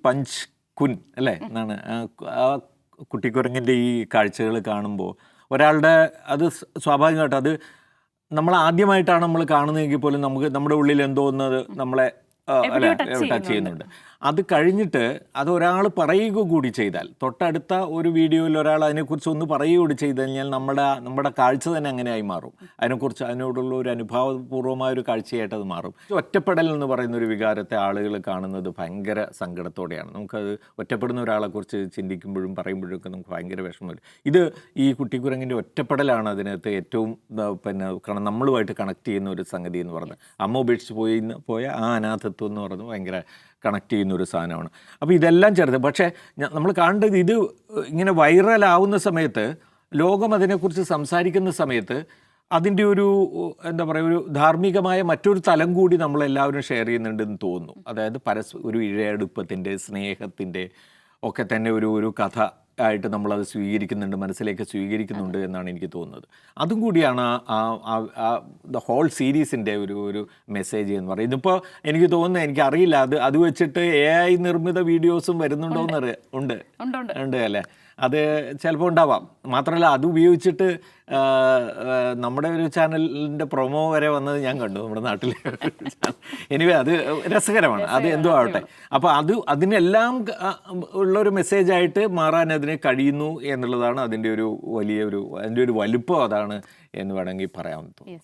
Punch കുൻ അല്ലേ എന്നാണ് ആ കുട്ടിക്കുരങ്ങിൻ്റെ ഈ കാഴ്ചകൾ കാണുമ്പോൾ ഒരാളുടെ അത് സ്വാഭാവികമായിട്ട് അത് നമ്മൾ ആദ്യമായിട്ടാണ് നമ്മൾ കാണുന്നതെങ്കിൽ പോലും നമുക്ക് നമ്മുടെ ഉള്ളിൽ എന്തോ ഒന്നത് നമ്മളെ അല്ല ടച്ച് ചെയ്യുന്നുണ്ട്. അത് കഴിഞ്ഞിട്ട് അത് ഒരാൾ പറയുക കൂടി ചെയ്താൽ, തൊട്ടടുത്ത ഒരു വീഡിയോയിൽ ഒരാൾ അതിനെക്കുറിച്ച് ഒന്ന് പറയുക കൂടി ചെയ്ത് കഴിഞ്ഞാൽ നമ്മുടെ കാഴ്ച തന്നെ അങ്ങനെയായി മാറും. അതിനെക്കുറിച്ച് അതിനോടുള്ള ഒരു അനുഭാവപൂർവമായ ഒരു കാഴ്ചയായിട്ട് അത് മാറും. ഒറ്റപ്പെടൽ എന്ന് പറയുന്ന ഒരു വികാരത്തെ ആളുകൾ കാണുന്നത് ഭയങ്കര സങ്കടത്തോടെയാണ്. നമുക്കത് ഒറ്റപ്പെടുന്ന ഒരാളെക്കുറിച്ച് ചിന്തിക്കുമ്പോഴും പറയുമ്പോഴും ഒക്കെ നമുക്ക് ഭയങ്കര വിഷമം വരും. ഇത് ഈ കുട്ടിക്കുരങ്ങിൻ്റെ ഒറ്റപ്പെടലാണ് അതിനകത്ത് ഏറ്റവും കാരണം നമ്മളുമായിട്ട് കണക്ട് ചെയ്യുന്ന ഒരു സംഗതി എന്ന് പറയുന്നത്. അമ്മ ഉപേക്ഷിച്ച് പോയ ആ അനാഥത്വം എന്ന് പറയുന്നത് ഭയങ്കര കണക്ട് ചെയ്യുന്ന ഒരു സാധനമാണ്. അപ്പോൾ ഇതെല്ലാം ചേർത്ത് പക്ഷേ നമ്മൾ കാണേണ്ടത് ഇത് ഇങ്ങനെ വൈറലാവുന്ന സമയത്ത്, ലോകം അതിനെക്കുറിച്ച് സംസാരിക്കുന്ന സമയത്ത് അതിൻ്റെ ഒരു എന്താ പറയുക, ഒരു ധാർമ്മികമായ മറ്റൊരു തലം കൂടി നമ്മളെല്ലാവരും ഷെയർ ചെയ്യുന്നുണ്ടെന്ന് തോന്നുന്നു. അതായത് ഒരു ഇഴയടുപ്പത്തിൻ്റെ, സ്നേഹത്തിൻ്റെ ഒക്കെ തന്നെ ഒരു കഥ ആയിട്ട് നമ്മളത് സ്വീകരിക്കുന്നുണ്ട്, മനസ്സിലേക്ക് സ്വീകരിക്കുന്നുണ്ട് എന്നാണ് എനിക്ക് തോന്നുന്നത്. അതും കൂടിയാണ് ദ ഹോൾ സീരീസിൻ്റെ ഒരു മെസ്സേജ് എന്ന് പറയുന്നത്. ഇതിപ്പോൾ എനിക്ക് തോന്നുന്നത്, എനിക്കറിയില്ല, അത് വെച്ചിട്ട് AI നിർമ്മിത വീഡിയോസും വരുന്നുണ്ടോയെന്ന് ഉണ്ട് അല്ലേ? അത് ചിലപ്പോൾ ഉണ്ടാവാം. മാത്രമല്ല അത് ഉപയോഗിച്ചിട്ട് നമ്മുടെ ഒരു ചാനലിൻ്റെ പ്രൊമോ വരെ വന്നത് ഞാൻ കണ്ടു നമ്മുടെ നാട്ടിൽ. എനിവേ അത് രസകരമാണ്, അത് എന്തോ ആവട്ടെ. അപ്പോൾ അതിനെല്ലാം ഉള്ളൊരു മെസ്സേജായിട്ട് മാറാൻ അതിന് കഴിയുന്നു എന്നുള്ളതാണ് അതിൻ്റെ ഒരു വലിയ അതിൻ്റെ ഒരു വലുപ്പം അതാണ് എന്ന് വേണമെങ്കിൽ പറയാൻ തോന്നുന്നു.